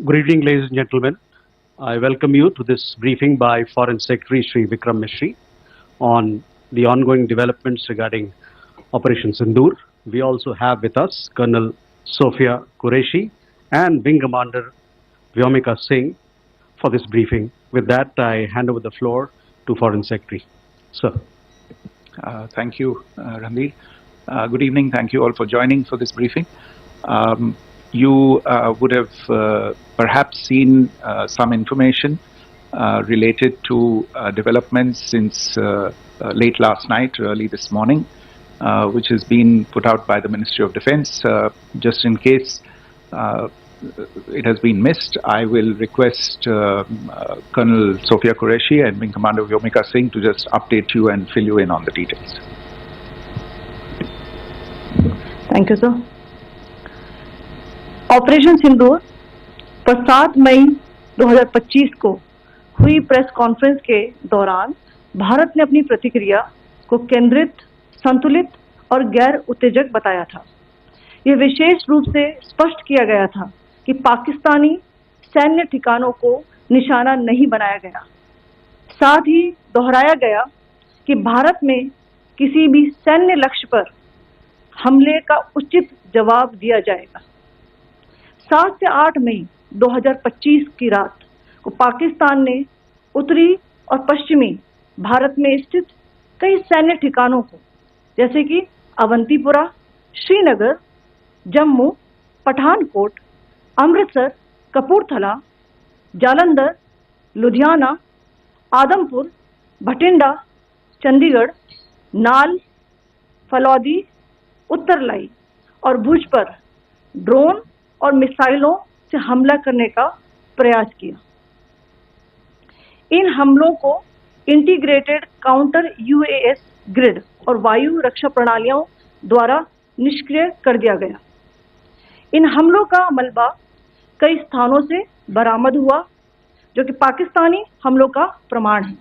Good evening, ladies and gentlemen. I welcome you to this briefing by Foreign Secretary Sri Vikram Mishri on the ongoing developments regarding Operation Sindoor. We also have with us Colonel Sophia Qureshi and Wing Commander Vyomika Singh for this briefing. With that, I hand over the floor to Foreign Secretary. Sir. Thank you, Ranveer. Good evening. Thank you all for joining for this briefing. You would have perhaps seen some information related to developments since late last night, early this morning, which has been put out by the Ministry of Defence. Just in case it has been missed, I will request Colonel Sophia Qureshi and Wing Commander Vyomika Singh to just update you and fill you in on the details. Thank you, sir. Operation Sindoor पर 7 मई 2025 को हुई press conference के दौरान भारत ने अपनी प्रतिक्रिया को केंद्रित, संतुलित और गैर उत्तेजक बताया था। यह विशेष रूप से स्पष्ट किया गया था कि पाकिस्तानी सैन्य ठिकानों को निशाना नहीं बनाया गया। साथ ही दोहराया गया कि भारत में किसी भी सैन्य लक्ष्य पर हमले का उचित जवाब दिया जाएगा। 7 से 8 मई 2025 की रात को पाकिस्तान ने उत्तरी और पश्चिमी भारत में स्थित कई सैन्य ठिकानों को, जैसे कि अवंतीपुरा, श्रीनगर, जम्मू, पठानकोट, अमृतसर, कपूरथला, जालंधर, लुधियाना, आदमपुर, भटिंडा, चंडीगढ़, नाल, फलौदी, उत्तरलाई और भुज पर ड्रोन और मिसाइलों से हमला करने का प्रयास किया। इन हमलों को इंटीग्रेटेड काउंटर यूएएस ग्रिड और वायु रक्षा प्रणालियों द्वारा निष्क्रिय कर दिया गया। इन हमलों का मलबा कई स्थानों से बरामद हुआ, जो कि पाकिस्तानी हमलों का प्रमाण है।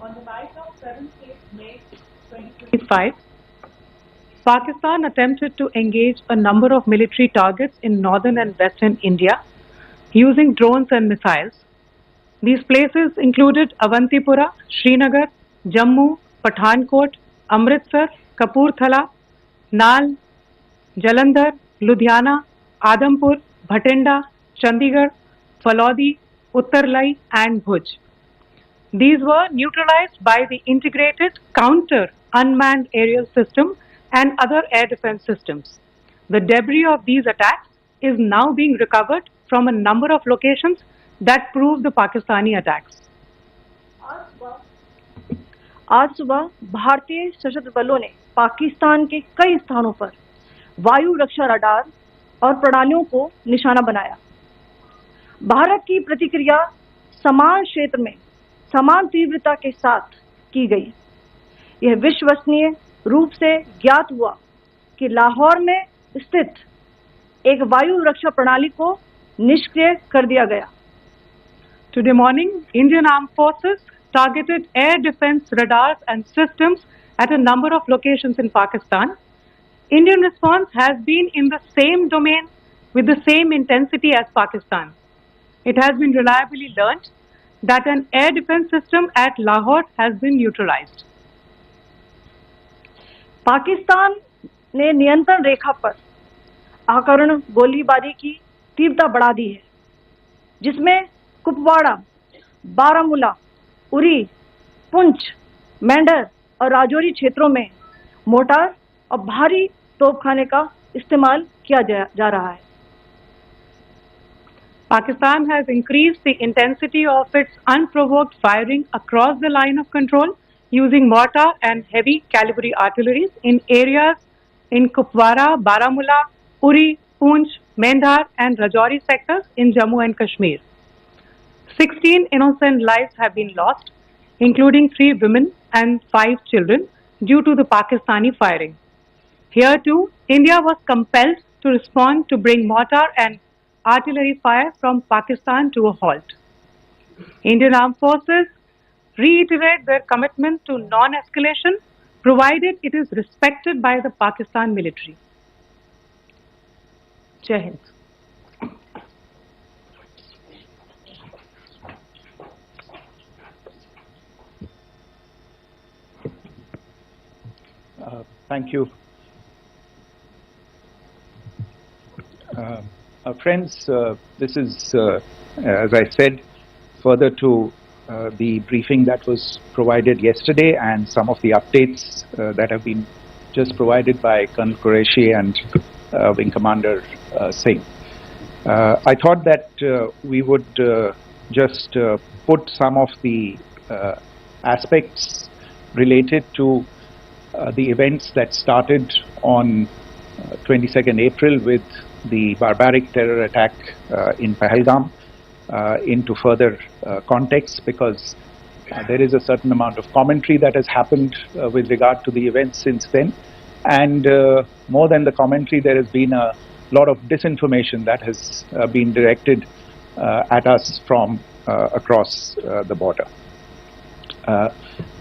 On the night of 7th May 2025, Pakistan attempted to engage a number of military targets in northern and western India using drones and missiles. These places included Avantipura, Srinagar, Jammu, Pathankot, Amritsar, Kapurthala, Nal, Jalandhar, Ludhiana, Adampur, Bhatinda, Chandigarh, Falodi, Uttarlai and Bhuj. These were neutralized by the integrated counter unmanned aerial system and other air defense systems. The debris of these attacks is now being recovered from a number of locations that prove the Pakistani attacks. आज सुबह भारतीय सशस्त्र बलों ने पाकिस्तान के कई स्थानों पर वायु रक्षा रडार और प्रणालियों को निशाना बनाया। भारत की प्रतिक्रिया समान क्षेत्र में समान तीव्रता के साथ की गई। यह विश्वसनीय रूप से ज्ञात हुआ कि लाहौर में स्थित एक वायु रक्षा प्रणाली को निष्क्रिय कर दिया गया। Today morning, Indian Armed Forces targeted air defense radars and systems at a number of locations in Pakistan. Indian response has been in the same domain with the same intensity as Pakistan. It has been reliably learnt that an air defense system at Lahore has been neutralized. Pakistan ने नियंत्रण रेखा पर आकरण गोलीबारी की तीव्रता बढ़ा दी है, जिसमें कुपवाड़ा, बारामूला, उरी, पुंछ, मेंढर और राजौरी क्षेत्रों में मोर्टार और भारी तोपखाने का इस्तेमाल किया जा रहा है। Pakistan has increased the intensity of its unprovoked firing across the line of control using mortar and heavy calibre artilleries in areas in Kupwara, Baramulla, Uri, Poonch, Mendhar and Rajouri sectors in Jammu and Kashmir. 16 innocent lives have been lost, including 3 women and 5 children, due to the Pakistani firing. Here too, India was compelled to respond to bring mortar and artillery fire from Pakistan to a halt. Indian Armed Forces reiterate their commitment to non-escalation, provided it is respected by the Pakistan military. Jai Hind. Thank you. Friends, this is, as I said, further to the briefing that was provided yesterday and some of the updates that have been just provided by Colonel Qureshi and Wing Commander Singh. I thought that we would just put some of the aspects related to the events that started on 22nd April with the barbaric terror attack in Pahalgam into further context, because there is a certain amount of commentary that has happened with regard to the events since then, and more than the commentary, there has been a lot of disinformation that has been directed at us from across the border.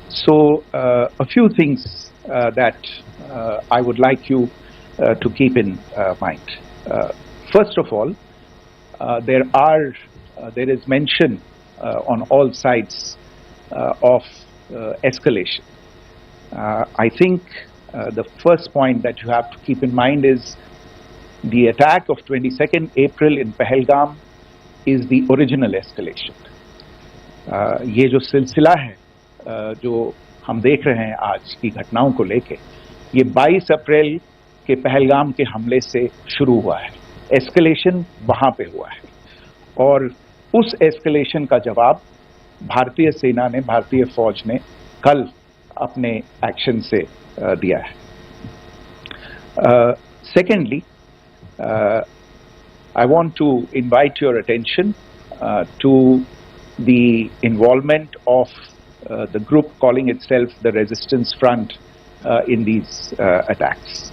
So a few things that I would like you to keep in mind. First of all, there is mention on all sides of escalation. I think the first point that you have to keep in mind is the attack of 22nd April in Pahalgam is the original escalation. ये जो सिलसिला है जो हम देख रहे हैं आज की घटनाओं को लेके, ये 22 अप्रैल के पहलगाम के हमले से शुरू हुआ है. एस्केलेशन वहां पे हुआ है और उस एस्केलेशन का जवाब भारतीय सेना ने, भारतीय फौज ने कल अपने एक्शन से दिया है. Secondly, I want to invite your attention to the involvement of the group calling itself the Resistance Front in these attacks.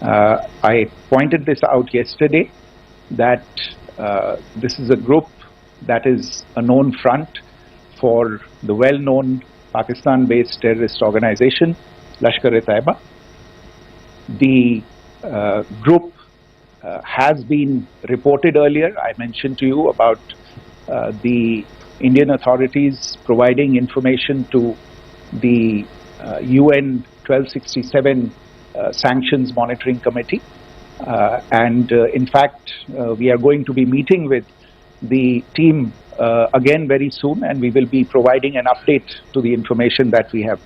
I pointed this out yesterday that this is a group that is a known front for the well-known Pakistan-based terrorist organization Lashkar-e-Taiba. The group has been reported earlier. I mentioned to you about the Indian authorities providing information to the UN 1267 Sanctions Monitoring Committee. And in fact, we are going to be meeting with the team again very soon, and we will be providing an update to the information that we have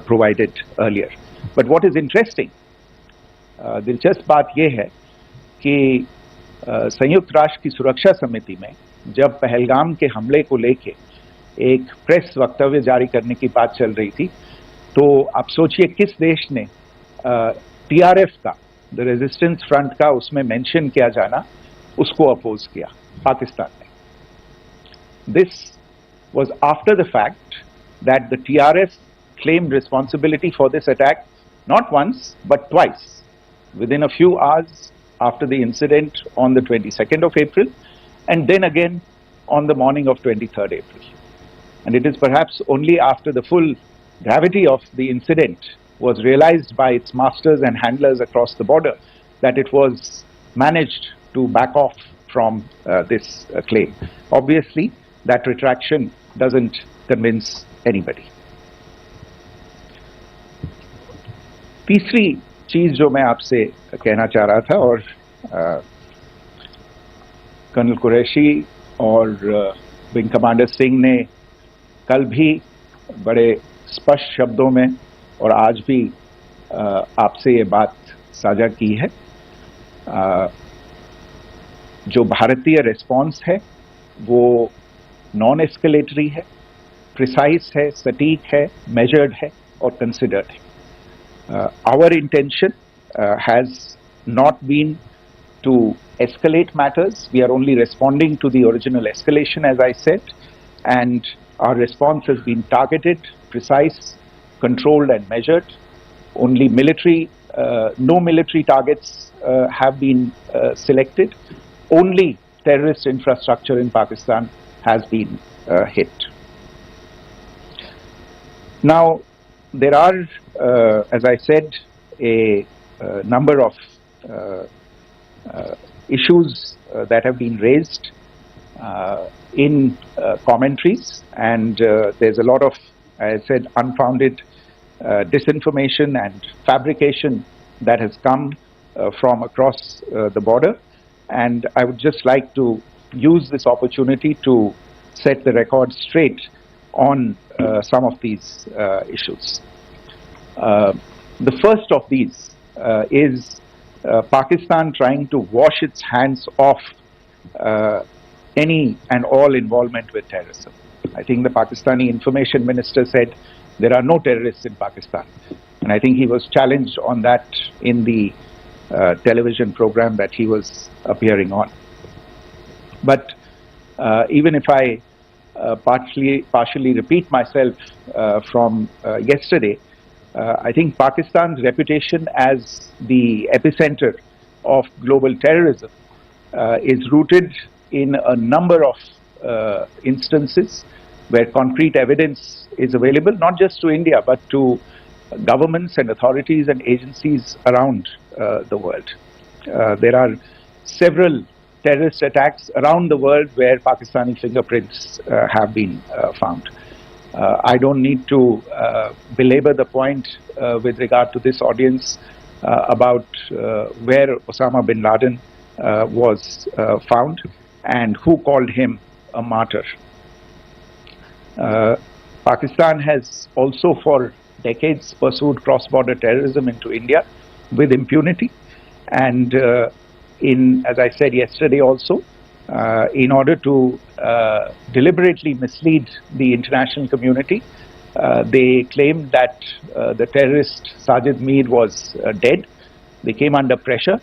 provided earlier. But what is interesting, दिलचस्प बात यह है कि संयुक्त राष्ट्र की सुरक्षा समिति में जब पहलगाम के हमले को लेके एक प्रेस वक्तव्य जारी करने की बात चल रही थी, तो आप सोचिए किस देश ने टीआरएफ का, द रेजिस्टेंस फ्रंट का उसमें मेंशन किया जाना, उसको अपोज किया, पाकिस्तान ने. This was after the fact that the TRF claimed responsibility for this attack not once but twice within a few hours after the incident on the 22nd of April, and then again on the morning of 23rd April. And it is perhaps only after the full gravity of the incident was realized by its masters and handlers across the border that it was managed to back off from this claim. Obviously, that retraction doesn't convince anybody. तीसरी चीज जो मैं आपसे कहना चाह रहा था, और कर्नल कुरैशी और विंग कमांडर सिंह ने कल भी बड़े स्पष्ट शब्दों में और आज भी आपसे ये बात साझा की है. जो भारतीय रिस्पॉन्स है वो नॉन एस्केलेटरी है, प्रिसाइज है, सटीक है, मेजर्ड है और कंसिडर्ड है. Our intention has not been to escalate matters. We are only responding to the original escalation, as I said, and our response has been targeted, precise, controlled and measured. Only no military targets have been selected. Only terrorist infrastructure in Pakistan has been hit. Now, there are, as I said, a number of issues that have been raised in commentaries, and there's a lot of, as I said, unfounded disinformation and fabrication that has come from across the border. And I would just like to use this opportunity to set the record straight on some of these issues. The first of these is Pakistan trying to wash its hands off any and all involvement with terrorism. I think the Pakistani information minister said there are no terrorists in Pakistan. And I think he was challenged on that in the television program that he was appearing on. But even if I partially repeat myself from yesterday, I think Pakistan's reputation as the epicenter of global terrorism is rooted in a number of instances where concrete evidence is available, not just to India, but to governments and authorities and agencies around the world. There are several terrorist attacks around the world where Pakistani fingerprints have been found. I don't need to belabor the point with regard to this audience about where Osama bin Laden was found and who called him a martyr. Pakistan has also for decades pursued cross-border terrorism into India with impunity, and as I said yesterday also, in order to deliberately mislead the international community, they claimed that the terrorist Sajid Mir was dead. They came under pressure,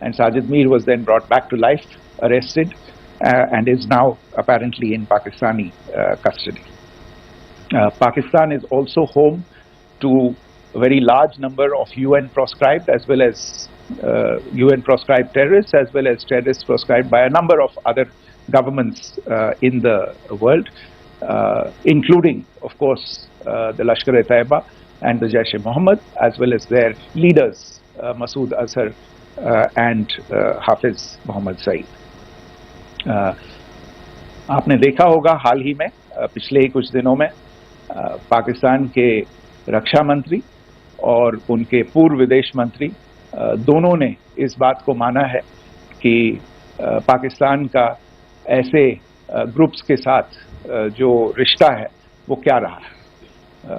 and Sajid Mir was then brought back to life, arrested, and is now apparently in Pakistani custody. Pakistan is also home to a very large number of UN proscribed as well as UN proscribed terrorists, as well as terrorists proscribed by a number of other governments in the world, including, of course, the Lashkar-e-Taiba and the Jaish-e-Mohammed, as well as their leaders, Masood Azhar and Hafiz Mohammed Saeed. आपने देखा होगा हाल ही में पिछले ही कुछ दिनों में पाकिस्तान के रक्षा मंत्री और उनके पूर्व विदेश मंत्री दोनों ने इस बात को माना है कि पाकिस्तान का ऐसे ग्रुप्स के साथ जो रिश्ता है वो क्या रहा है.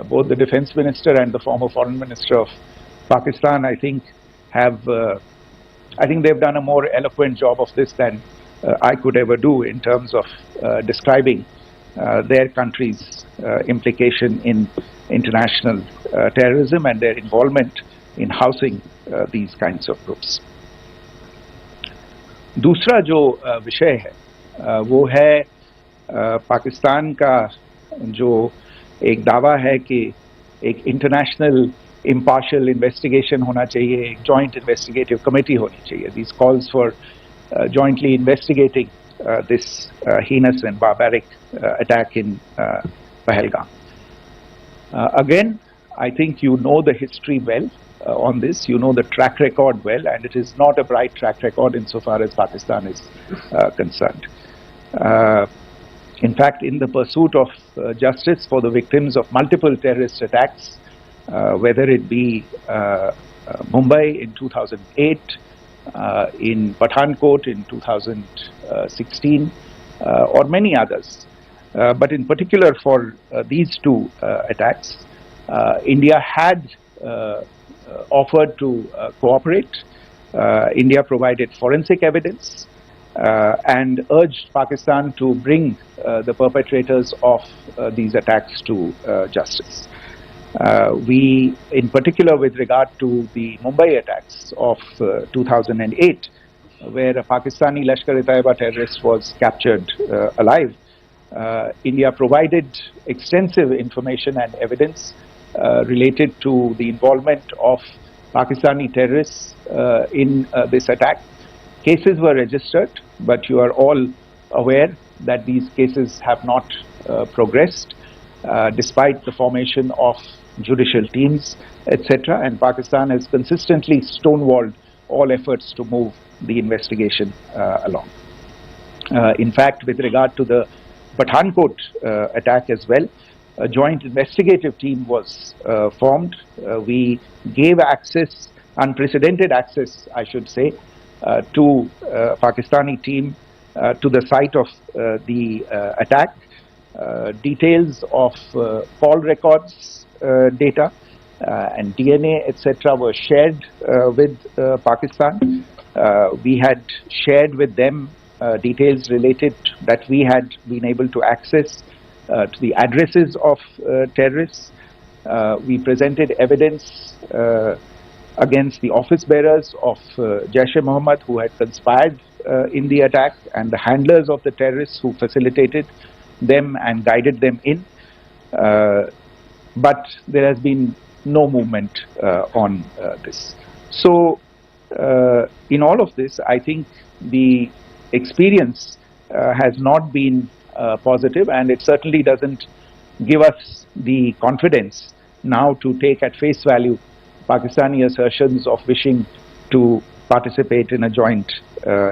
Both the defense minister and the former foreign minister of Pakistan, I think they've done a more eloquent job of this than I could ever do in terms of describing their country's implication in international terrorism and their involvement in housing these kinds of groups. दूसरा जो विषय है वो है पाकिस्तान का जो एक दावा है कि एक इंटरनेशनल impartial investigation होना चाहिए, एक joint investigative committee होनी चाहिए. These calls for jointly investigating this heinous and barbaric attack in Pahalgam. Again, I think you know the history well on this, you know the track record well, and it is not a bright track record insofar as Pakistan is concerned. In fact, in the pursuit of justice for the victims of multiple terrorist attacks, whether it be Mumbai in 2008, in Pathankot in 2016, or many others. But in particular for these two attacks, India had offered to cooperate. India provided forensic evidence and urged Pakistan to bring the perpetrators of these attacks to justice. We, in particular with regard to the Mumbai attacks of 2008, where a Pakistani Lashkar-e-Taiba terrorist was captured alive, India provided extensive information and evidence related to the involvement of Pakistani terrorists in this attack. Cases were registered, but you are all aware that these cases have not progressed despite the formation of judicial teams, etc. And Pakistan has consistently stonewalled all efforts to move the investigation along. In fact, with regard to the Pathankot attack as well, a joint investigative team was formed. We gave access, unprecedented access, I should say, to Pakistani team to the site of the attack. Details of call records data and DNA, etc., were shared with Pakistan. We had shared with them details related that we had been able to access to the addresses of terrorists. We presented evidence against the office bearers of Jaish-e-Mohammed who had conspired in the attack, and the handlers of the terrorists who facilitated them and guided them in. But there has been no movement on this. So in all of this, I think the experience has not been positive, and it certainly doesn't give us the confidence now to take at face value Pakistani assertions of wishing to participate in a joint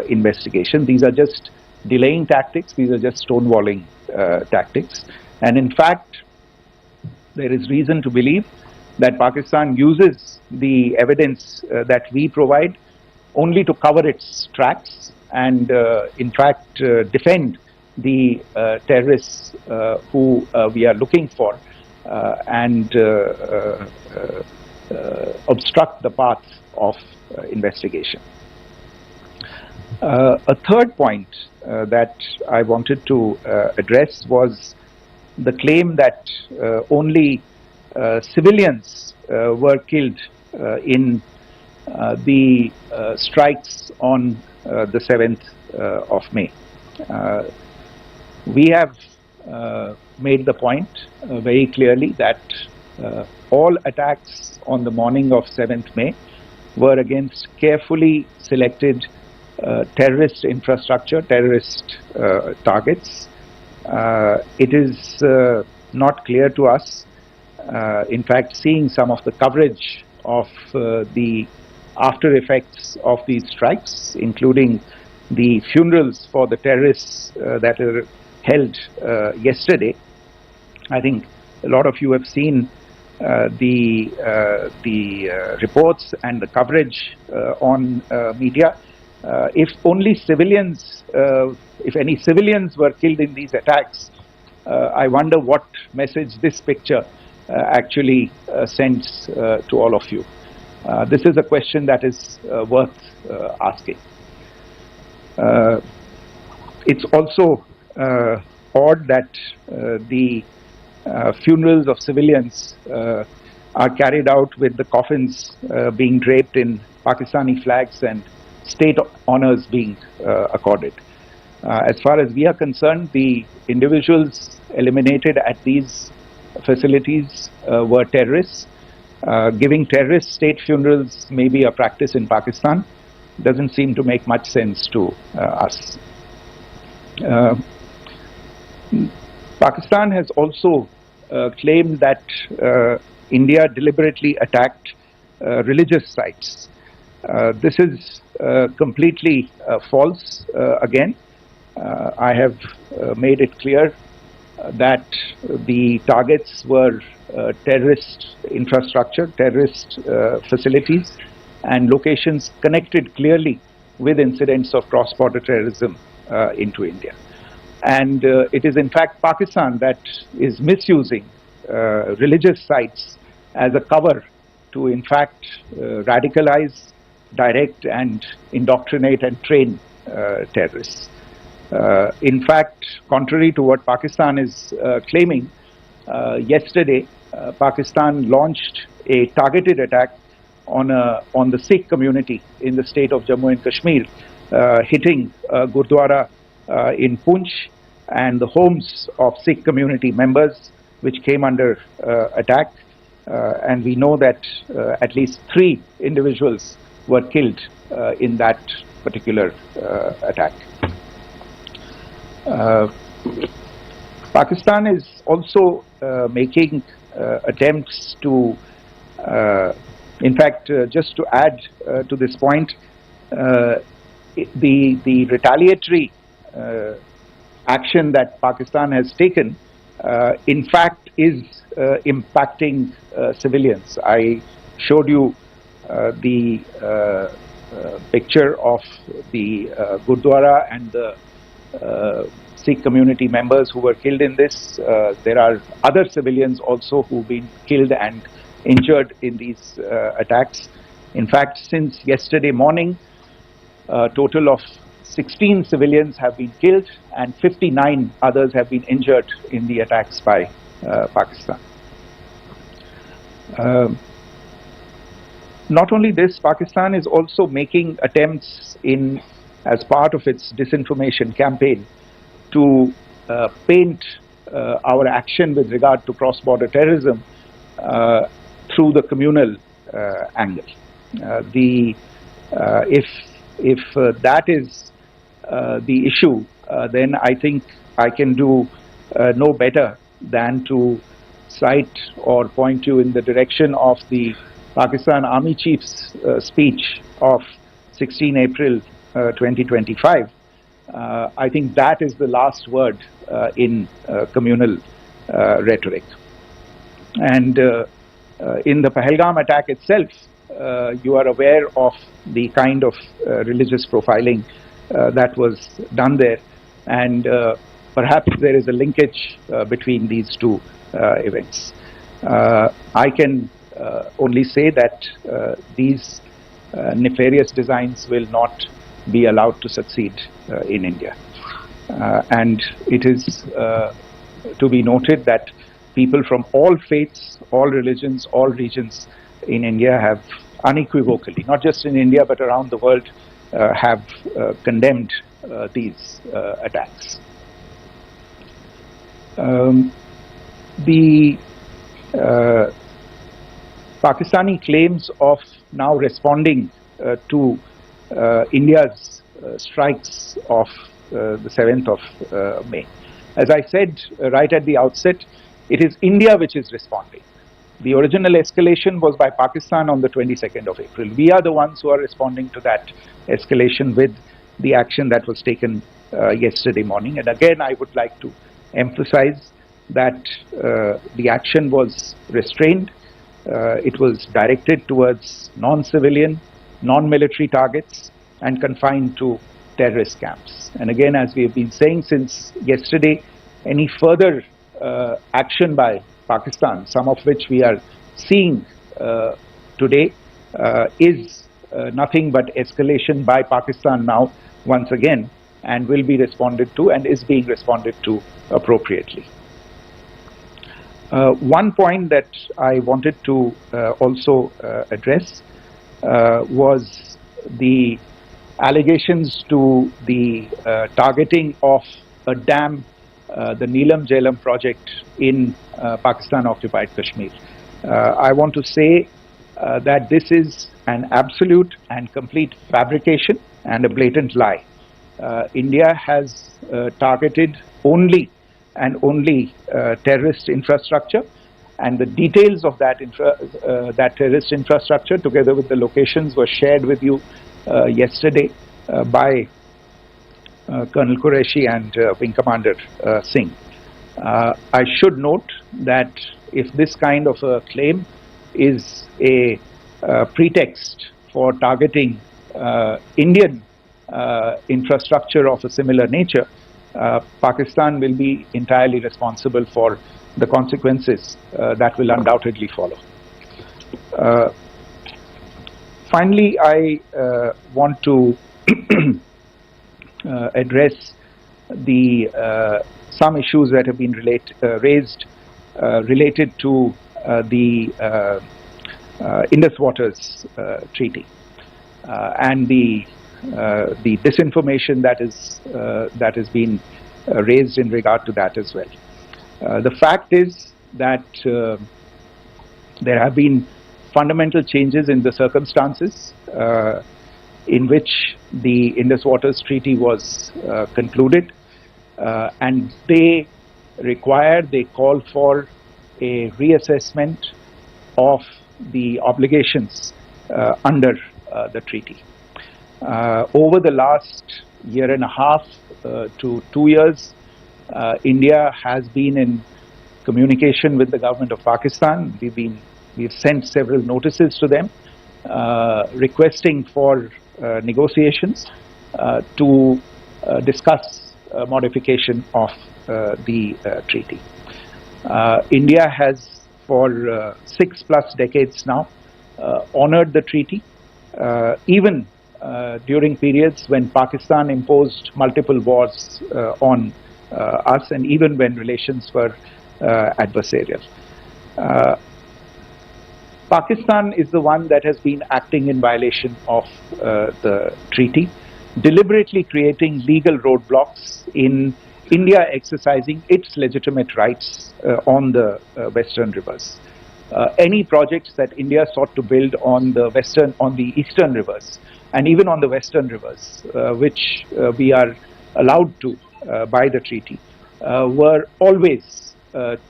investigation. These are just delaying tactics. These are just stonewalling tactics. And in fact, there is reason to believe that Pakistan uses the evidence that we provide only to cover its tracks and, in fact, defend the terrorists who we are looking for and obstruct the path of investigation. A third point that I wanted to address was the claim that only civilians were killed in the strikes on the 7th of May. We have made the point very clearly that all attacks on the morning of 7th May were against carefully selected terrorist infrastructure, terrorist targets. It is not clear to us, in fact, seeing some of the coverage of the after effects of these strikes, including the funerals for the terrorists that were held yesterday. I think a lot of you have seen the reports and the coverage on media. If only civilians, if any civilians were killed in these attacks, I wonder what message this picture actually sends to all of you. This is a question that is worth asking. It's also odd that the funerals of civilians are carried out with the coffins being draped in Pakistani flags and state honors being accorded. As far as we are concerned, the individuals eliminated at these facilities were terrorists. Giving terrorist state funerals may be a practice in Pakistan. Doesn't seem to make much sense to us. Pakistan has also claimed that India deliberately attacked religious sites. This is completely false again. I have made it clear that the targets were terrorist infrastructure, terrorist facilities, and locations connected clearly with incidents of cross-border terrorism into India. And it is in fact Pakistan that is misusing religious sites as a cover to in fact radicalize, direct and indoctrinate and train terrorists. In fact, contrary to what Pakistan is claiming, yesterday Pakistan launched a targeted attack on the Sikh community in the state of Jammu and Kashmir, hitting Gurdwara in Poonch and the homes of Sikh community members which came under attack, and we know that at least 3 individuals were killed in that particular attack. Pakistan is also making attempts to, in fact, just to add to this point, the retaliatory action that Pakistan has taken in fact is impacting civilians. I showed you the picture of the Gurdwara and the Sikh community members who were killed in this. There are other civilians also who've been killed and injured in these attacks. In fact, since yesterday morning, a total of 16 civilians have been killed and 59 others have been injured in the attacks by Pakistan. Not only this, Pakistan is also making attempts as part of its disinformation campaign to paint our action with regard to cross-border terrorism through the communal angle. If that is the issue, then I think I can do no better than to cite or point you in the direction of the Pakistan Army Chief's speech of 16 April 2025. I think that is the last word in communal rhetoric. And in the Pahalgam attack itself, you are aware of the kind of religious profiling that was done there, and perhaps there is a linkage between these two events. I can only say that these nefarious designs will not be allowed to succeed in India. And it is to be noted that people from all faiths, all religions, all regions in India have unequivocally, not just in India but around the world, have condemned these attacks. The Pakistani claims of now responding to India's strikes of the 7th of May. As I said right at the outset, it is India which is responding. The original escalation was by Pakistan on the 22nd of April. We are the ones who are responding to that escalation with the action that was taken yesterday morning. And again, I would like to emphasize that the action was restrained. It was directed towards non-civilian, non-military targets and confined to terrorist camps. And again, as we have been saying since yesterday, any further action by Pakistan, some of which we are seeing today, is nothing but escalation by Pakistan now once again, and will be responded to and is being responded to appropriately. One point that I wanted to also address was the allegations to the targeting of a dam, the Neelam Jhelum project in Pakistan-occupied Kashmir. I want to say that this is an absolute and complete fabrication and a blatant lie. India has targeted only and only terrorist infrastructure, and the details of that terrorist infrastructure, together with the locations, were shared with you yesterday by Colonel Qureshi and Wing Commander Singh. I should note that if this kind of a claim is a pretext for targeting Indian infrastructure of a similar nature, Pakistan will be entirely responsible for the consequences that will undoubtedly follow. Finally, I want to address some issues that have been raised related to the Indus Waters Treaty and the disinformation that has been raised in regard to that as well. The fact is that there have been fundamental changes in the circumstances in which the Indus Waters Treaty was concluded, and they call for a reassessment of the obligations under the treaty. Over the last year and a half to 2 years, India has been in communication with the government of Pakistan. We've sent several notices to them requesting for negotiations to discuss modification of the treaty. India has for 6+ decades now honored the treaty, even during periods when Pakistan imposed multiple wars on us, and even when relations were adversarial. Pakistan is the one that has been acting in violation of the treaty, deliberately creating legal roadblocks in India exercising its legitimate rights on the western rivers. Any projects that India sought to build on the eastern rivers, and even on the western rivers, which we are allowed to by the treaty, were always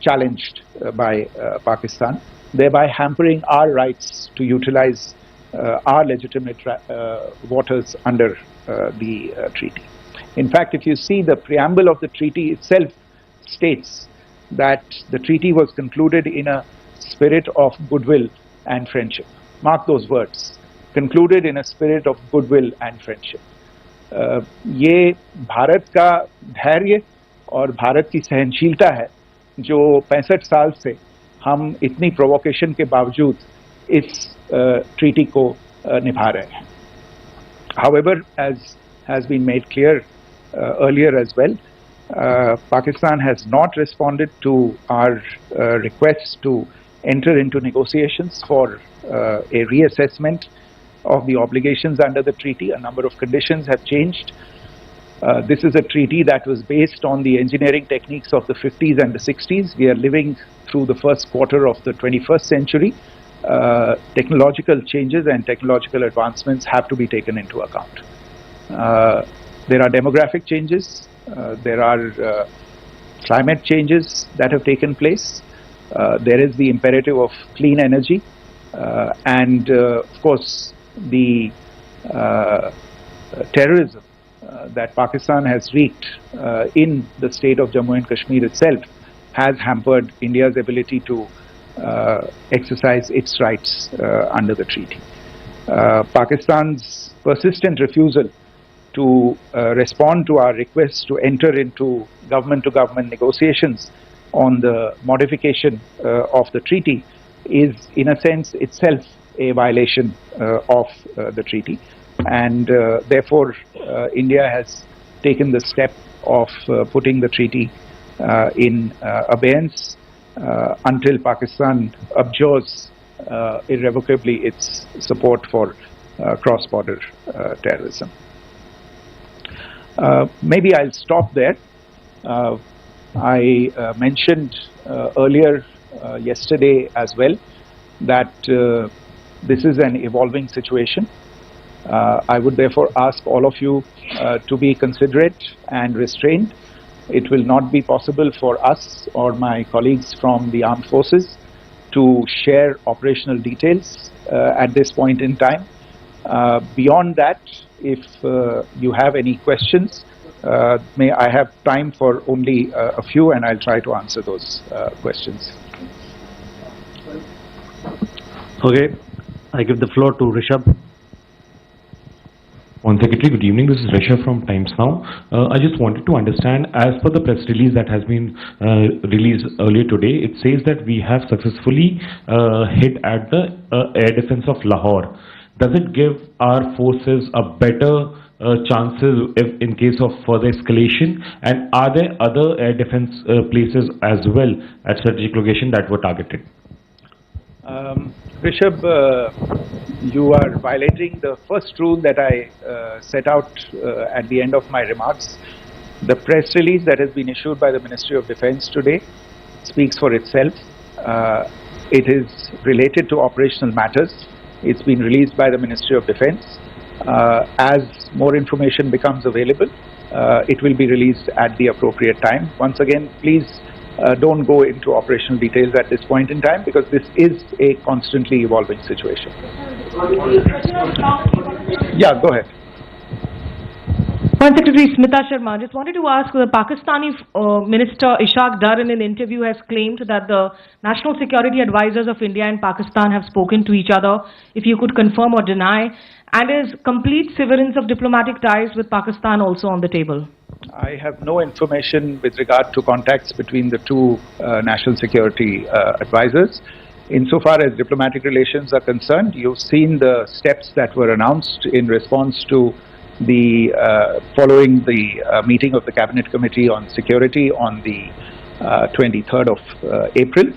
challenged by Pakistan, thereby hampering our rights to utilize our legitimate waters under the treaty. In fact, if you see, the preamble of the treaty itself states that the treaty was concluded in a spirit of goodwill and friendship. Mark those words, concluded in a spirit of goodwill and friendship. ये भारत का धैर्य और भारत की सहनशीलता है जो 65 साल से हम इतनी प्रोवोकेशन के बावजूद इस ट्रीटी को निभा रहे हैं. However, as has been made clear earlier as well, Pakistan has not responded to our requests to enter into negotiations for a reassessment of the obligations under the treaty. A number of conditions have changed. This is a treaty that was based on the engineering techniques of the 50s and the 60s. We are living through the first quarter of the 21st century. Technological changes and technological advancements have to be taken into account. There are demographic changes, there are climate changes that have taken place, there is the imperative of clean energy, and of course the terrorism that Pakistan has wreaked in the state of Jammu and Kashmir itself has hampered India's ability to exercise its rights under the treaty. Pakistan's persistent refusal to respond to our requests to enter into government-to-government negotiations on the modification of the treaty is, in a sense, itself a violation of the treaty, and therefore India has taken the step of putting the treaty in abeyance until Pakistan abjures irrevocably its support for cross-border terrorism. Maybe I'll stop there. I mentioned earlier yesterday as well that this is an evolving situation. I would therefore ask all of you to be considerate and restrained. It will not be possible for us or my colleagues from the armed forces to share operational details at this point in time. Beyond that, if you have any questions, may I have time for only a few, and I'll try to answer those questions. Okay, I give the floor to Rishabh. One Secretary, good evening. This is Rishabh from Times Now. I just wanted to understand, as per the press release that has been released earlier today, it says that we have successfully hit at the air defense of Lahore. Does it give our forces a better chances if in case of further escalation? And are there other air defense places as well at strategic location that were targeted? Rishabh, you are violating the first rule that I set out at the end of my remarks. The press release that has been issued by the Ministry of Defence today speaks for itself. It is related to operational matters. It's been released by the Ministry of Defence. As more information becomes available, it will be released at the appropriate time. Once again, please don't go into operational details at this point in time, because this is a constantly evolving situation. Yeah, go ahead. Foreign Secretary Smita Sharma, just wanted to ask, the Pakistani Minister Ishaq Dar in an interview has claimed that the national security advisors of India and Pakistan have spoken to each other, if you could confirm or deny, and is complete severance of diplomatic ties with Pakistan also on the table? I have no information with regard to contacts between the two national security advisors. Insofar as diplomatic relations are concerned, you've seen the steps that were announced in response to the following the meeting of the Cabinet Committee on Security on the 23rd of April.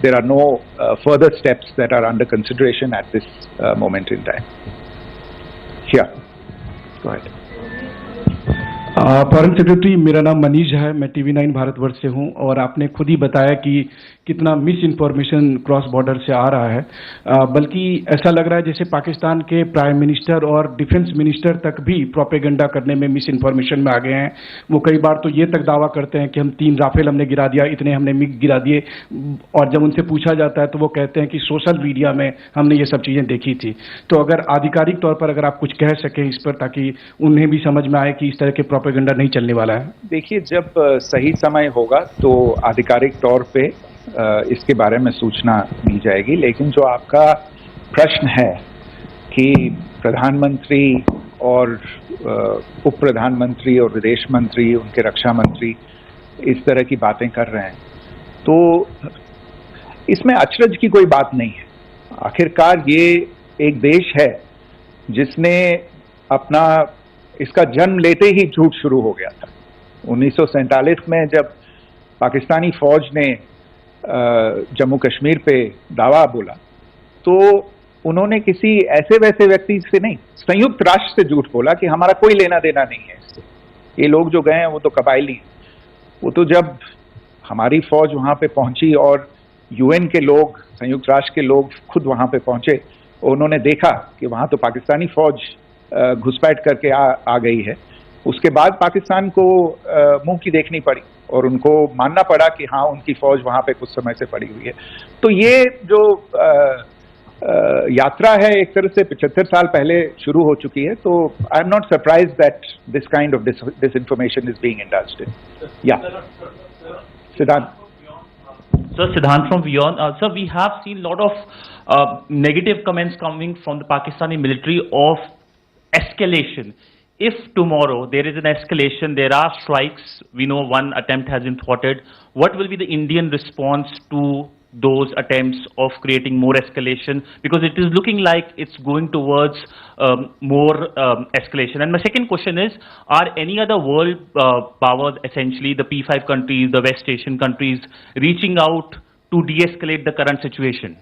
There are no further steps that are under consideration at this moment in time. Yeah, go ahead. Foreign secretary, मेरा नाम मनीष है, मैं TV9 Bharatvarsh से हूं, और आपने खुद ही बताया कि कितना मिस इन्फॉर्मेशन क्रॉस बॉर्डर से आ रहा है, बल्कि ऐसा लग रहा है जैसे पाकिस्तान के प्राइम मिनिस्टर और डिफेंस मिनिस्टर तक भी प्रोपेगेंडा करने में मिस इन्फॉर्मेशन में आ गए हैं। वो कई बार तो ये तक दावा करते हैं कि हम 3 राफेल हमने गिरा दिया, इतने हमने मिग गिरा दिए, और जब उनसे पूछा जाता है तो वो कहते हैं कि सोशल मीडिया में हमने ये सब चीज़ें देखी थी। तो अगर आधिकारिक तौर पर अगर आप कुछ कह सकें इस पर, ताकि उन्हें भी समझ में आए कि इस तरह के प्रोपेगेंडा नहीं चलने वाला है। देखिए, जब सही समय होगा तो आधिकारिक तौर पे इसके बारे में सूचना दी जाएगी, लेकिन जो आपका प्रश्न है कि प्रधानमंत्री और उप प्रधानमंत्री और विदेश मंत्री, उनके रक्षा मंत्री इस तरह की बातें कर रहे हैं, तो इसमें अचरज की कोई बात नहीं है। आखिरकार ये एक देश है जिसने अपना इसका जन्म लेते ही झूठ शुरू हो गया था। 1947 में जब पाकिस्तानी फौज ने जम्मू कश्मीर पे दावा बोला, तो उन्होंने किसी ऐसे वैसे व्यक्ति से नहीं, संयुक्त राष्ट्र से झूठ बोला कि हमारा कोई लेना देना नहीं है इससे, ये लोग जो गए हैं वो तो कबायली हैं। वो तो जब हमारी फौज वहाँ पे पहुंची और UN के लोग, संयुक्त राष्ट्र के लोग खुद वहाँ पे पहुंचे, उन्होंने देखा कि वहाँ तो पाकिस्तानी फौज घुसपैठ करके आ गई है, उसके बाद पाकिस्तान को मुंह की देखनी पड़ी और उनको मानना पड़ा कि हाँ, उनकी फौज वहाँ पे कुछ समय से पड़ी हुई है। तो ये जो यात्रा है एक तरह से 75 साल पहले शुरू हो चुकी है, तो I am not surprised that this kind of disinformation is being indulged in. Yeah, Siddhant. Sir, Siddhant from Beyond. Sir, we have seen a lot of negative comments coming from the Pakistani military of escalation. If tomorrow there is an escalation, there are strikes, we know one attempt has been thwarted, what will be the Indian response to those attempts of creating more escalation? Because it is looking like it's going towards more escalation. And my second question is, are any other world powers, essentially the P5 countries, the West Asian countries, reaching out to de-escalate the current situation?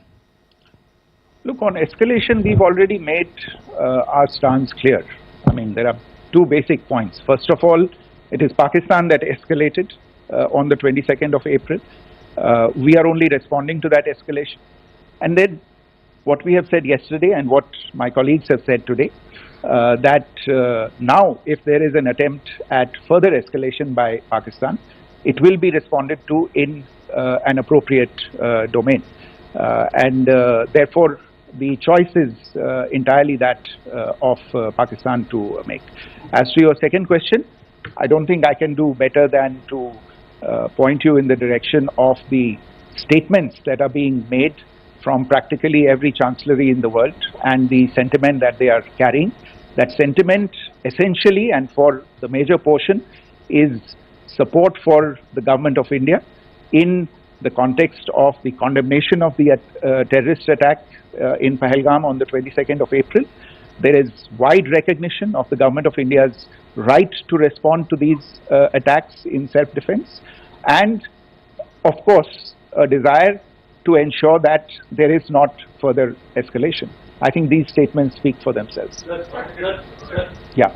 Look, on escalation, we've already made our stance clear. I mean, there are 2 basic points. First of all, it is Pakistan that escalated on the 22nd of April. We are only responding to that escalation. And then what we have said yesterday and what my colleagues have said today, that now if there is an attempt at further escalation by Pakistan, it will be responded to in an appropriate domain. And therefore, the choice is entirely that of Pakistan to make. As to your second question, I don't think I can do better than to point you in the direction of the statements that are being made from practically every chancellery in the world and the sentiment that they are carrying. That sentiment essentially, and for the major portion, is support for the government of India in the context of the condemnation of the terrorist attack in Pahalgam on the 22nd of April. There is wide recognition of the government of India's right to respond to these attacks in self-defense, and of course a desire to ensure that there is not further escalation. I think these statements speak for themselves. Yeah.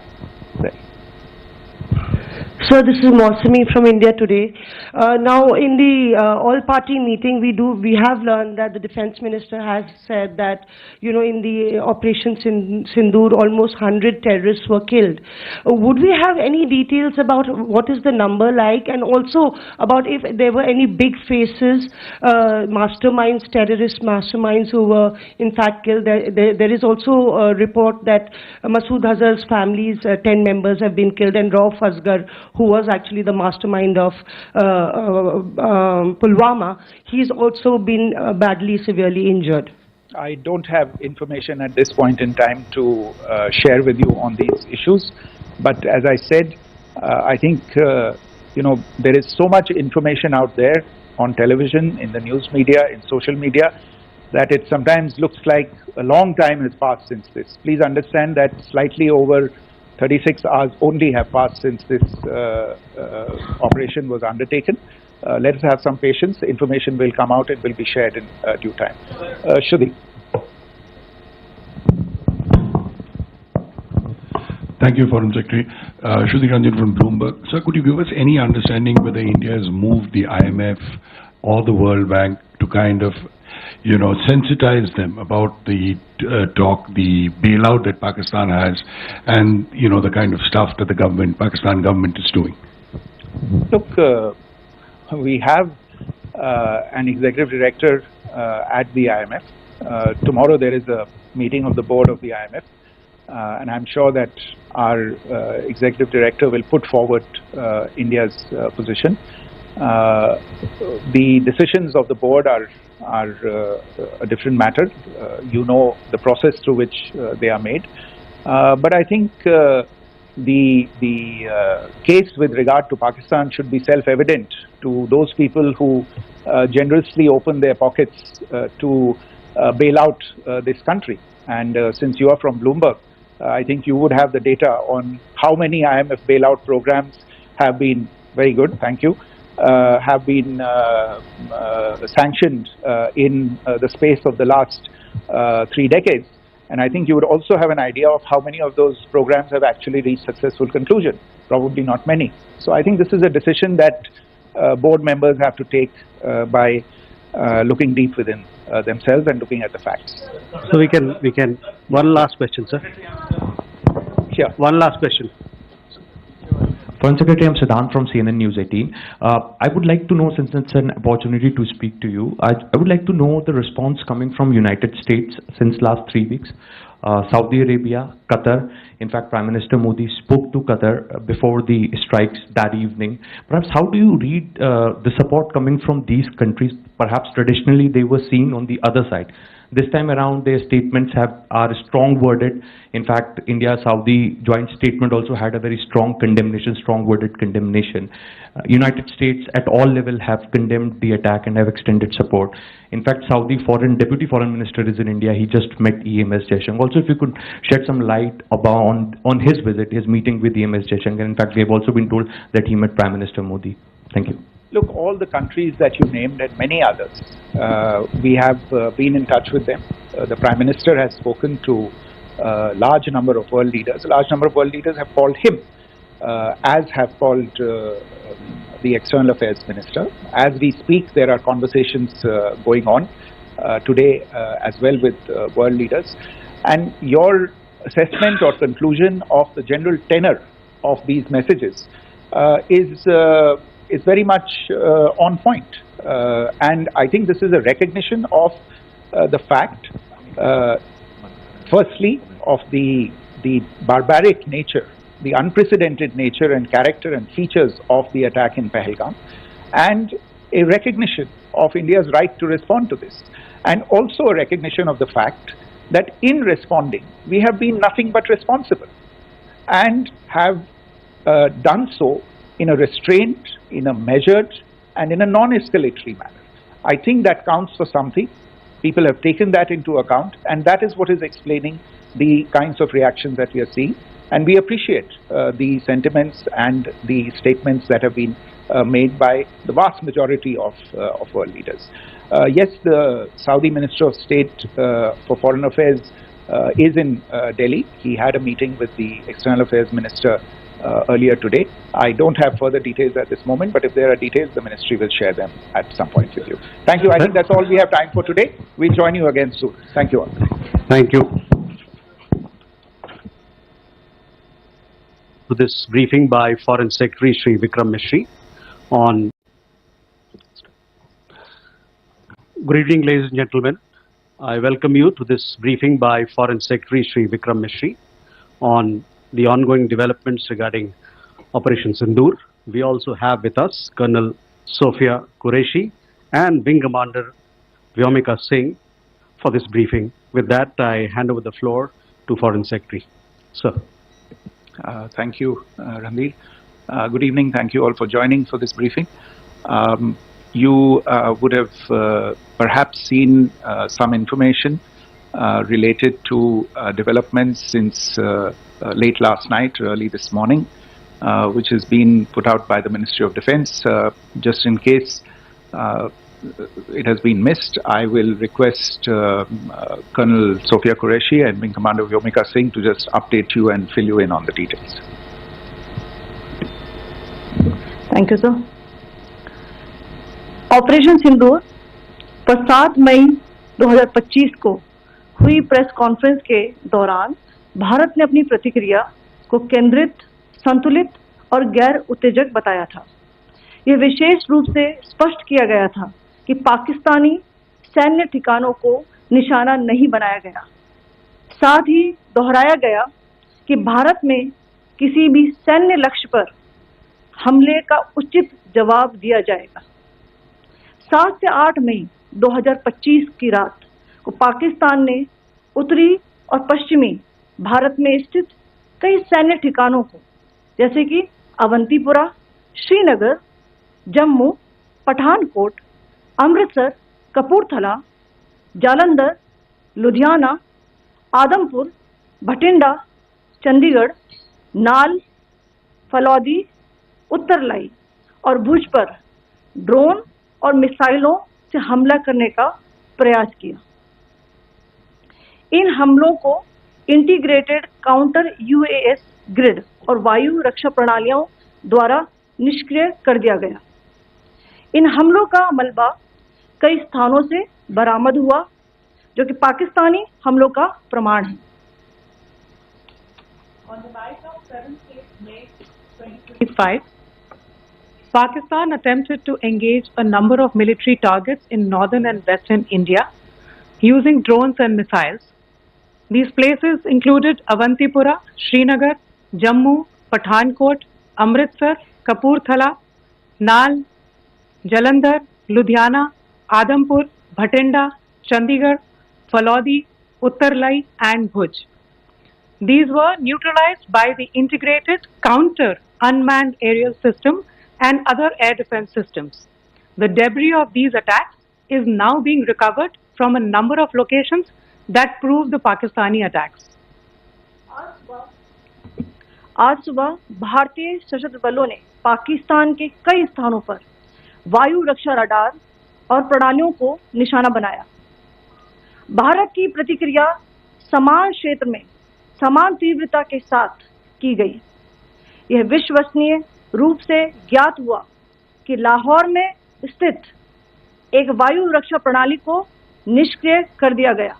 Sir, this is Mausami from India Today. Now, in the all-party meeting, we have learned that the Defense Minister has said that, you know, in the Operation Sindoor, almost 100 terrorists were killed. Would we have any details about what is the number like, and also about if there were any big faces, masterminds, terrorist masterminds who were in fact killed? There is also a report that Masood Azhar's family's 10 members have been killed, and Rauf Asghar, who was actually the mastermind of Pulwama, he's also been badly, severely injured. I don't have information at this point in time to share with you on these issues, but as I said, I think you know, there is so much information out there on television, in the news media, in social media, that it sometimes looks like a long time has passed since this. Please understand that slightly over 36 hours only have passed since this operation was undertaken. Let us have some patience. Information will come out and will be shared in due time. Shruti. Thank you, Foreign Secretary. Shruti Ranjan from Bloomberg. Sir, could you give us any understanding whether India has moved the IMF or the World Bank to kind of, you know, sensitize them about the the bailout that Pakistan has, and, you know, the kind of stuff that the Pakistan government is doing? Look, we have an executive director at the IMF. Tomorrow there is a meeting of the board of the IMF, and I'm sure that our executive director will put forward India's position. The decisions of the board are a different matter. You know the process through which they are made. But I think the case with regard to Pakistan should be self-evident to those people who generously open their pockets to bail out this country. And since you are from Bloomberg, I think you would have the data on how many IMF bailout programs have been, very good, thank you, have been sanctioned in the space of the last 3 decades. And I think you would also have an idea of how many of those programs have actually reached successful conclusion. Probably not many. So I think this is a decision that board members have to take by looking deep within themselves and looking at the facts. So we can, one last question, sir. Sure. One last question. Foreign Secretary, I'm Siddhant from CNN News 18. I would like to know, since it's an opportunity to speak to you, I would like to know the response coming from United States since last 3 weeks. Saudi Arabia, Qatar. In fact, Prime Minister Modi spoke to Qatar before the strikes that evening. Perhaps how do you read the support coming from these countries? Perhaps traditionally they were seen on the other side. This time around, their statements are strong worded. In fact, India-Saudi joint statement also had a very strong condemnation, strong worded condemnation. United States at all levels have condemned the attack and have extended support. In fact, Saudi Deputy Foreign Minister is in India. He just met EMS Jaishankar. Also, if you could shed some light about on his visit, his meeting with EMS Jaishankar. In fact, we have also been told that he met Prime Minister Modi. Thank you. Look, all the countries that you named and many others, we have been in touch with them. The Prime Minister has spoken to a large number of world leaders. A large number of world leaders have called him, as have called the External Affairs Minister. As we speak, there are conversations going on today as well with world leaders. And your assessment or conclusion of the general tenor of these messages is very much on point. And I think this is a recognition of the fact, firstly, of the barbaric nature, the unprecedented nature and character and features of the attack in Pahalgam, and a recognition of India's right to respond to this. And also a recognition of the fact that in responding, we have been nothing but responsible and have done so in a restrained, in a measured, and in a non-escalatory manner. I think that counts for something. People have taken that into account, and that is what is explaining the kinds of reactions that we are seeing. And we appreciate the sentiments and the statements that have been made by the vast majority of world leaders. Yes, the Saudi Minister of State for Foreign Affairs is in Delhi. He had a meeting with the External Affairs Minister earlier today. I don't have further details at this moment, but if there are details, the ministry will share them at some point with you. Thank you. I think that's all we have time for today. We'll join you again soon. Thank you all. Thank you. To this briefing by Foreign Secretary Shri Vikram Misri on. Good evening, ladies and gentlemen. I welcome you to this briefing by Foreign Secretary Shri Vikram Misri on the ongoing developments regarding Operation Sindoor. We also have with us Colonel Sophia Qureshi and Wing Commander Vyomika Singh for this briefing. With that, I hand over the floor to Foreign Secretary. Sir. Thank you, Ranveer. Good evening. Thank you all for joining for this briefing. You would have perhaps seen some information related to developments since late last night, early this morning, which has been put out by the Ministry of Defence. Just in case it has been missed, I will request Colonel Sophia Qureshi and Wing Commander Vyomika Singh to just update you and fill you in on the details. Thank you, sir. Operation Sindoor पर 7 मई 2025 को हुई press conference के दौरान भारत ने अपनी प्रतिक्रिया को केंद्रित, संतुलित और गैर उत्तेजक बताया था। यह विशेष रूप से स्पष्ट किया गया था कि पाकिस्तानी सैन्य ठिकानों को निशाना नहीं बनाया गया। साथ ही दोहराया गया कि भारत में किसी भी सैन्य लक्ष्य पर हमले का उचित जवाब दिया जाएगा। 7 से 8 मई 2025 की रात को पाकिस्तान ने उत्तरी और पश्चिमी भारत में स्थित कई सैन्य ठिकानों को, जैसे कि अवंतीपुरा, श्रीनगर, जम्मू, पठानकोट, अमृतसर, कपूरथला, जालंधर, लुधियाना, आदमपुर, भटिंडा, चंडीगढ़, नाल, फलौदी, उत्तरलाई और भुज पर ड्रोन और मिसाइलों से हमला करने का प्रयास किया। इन हमलों को इंटीग्रेटेड काउंटर यूएएस ग्रिड और वायु रक्षा प्रणालियों द्वारा निष्क्रिय कर दिया गया। इन हमलों का मलबा कई स्थानों से बरामद हुआ, जो कि पाकिस्तानी हमलों का प्रमाण है। On the night of 7th May 2025, Pakistan attempted to engage a number of military targets in northern and western India using drones and missiles. These places included Avantipura, Srinagar, Jammu, Pathankot, Amritsar, Kapurthala, Nal, Jalandhar, Ludhiana, Adampur, Bhatinda, Chandigarh, Falodi, Uttarlai and Bhuj. These were neutralized by the integrated counter unmanned aerial system and other air defense systems. The debris of these attacks is now being recovered from a number of locations that prove the Pakistani attacks. आज सुबह भारतीय सशस्त्र बलों ने पाकिस्तान के कई स्थानों पर वायु रक्षा रडार और प्रणालियों को निशाना बनाया। भारत की प्रतिक्रिया समान क्षेत्र में समान तीव्रता के साथ की गई। यह विश्वसनीय रूप से ज्ञात हुआ कि लाहौर में स्थित एक वायु रक्षा प्रणाली को निष्क्रिय कर दिया गया।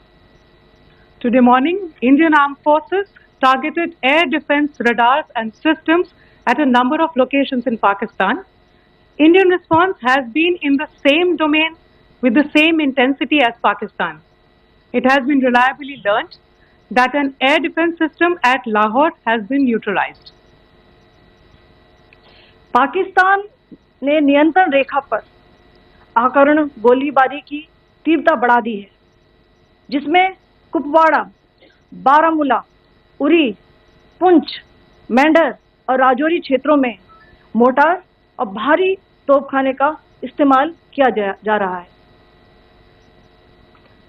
Today morning, Indian Armed Forces targeted air defense radars and systems at a number of locations in Pakistan. Indian response has been in the same domain with the same intensity as Pakistan. It has been reliably learnt that an air defense system at Lahore has been neutralized. Pakistan ने नियंत्रण रेखा पर आकरण गोलीबारी की तीव्रता बढ़ा दी है, जिसमें कुपवाड़ा, बारामूला, उरी, पुंछ, मेंढर और राजौरी क्षेत्रों में मोर्टार और भारी तोपखाने का इस्तेमाल किया जा रहा है।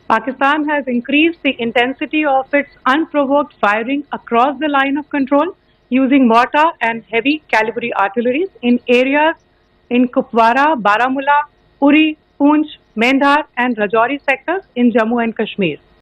Pakistan has increased the intensity of its unprovoked firing across the line of control using mortar and heavy caliber artillery in areas in Kupwara, Baramulla, Uri, Poonch, Mendhar and Rajouri sectors in Jammu and Kashmir.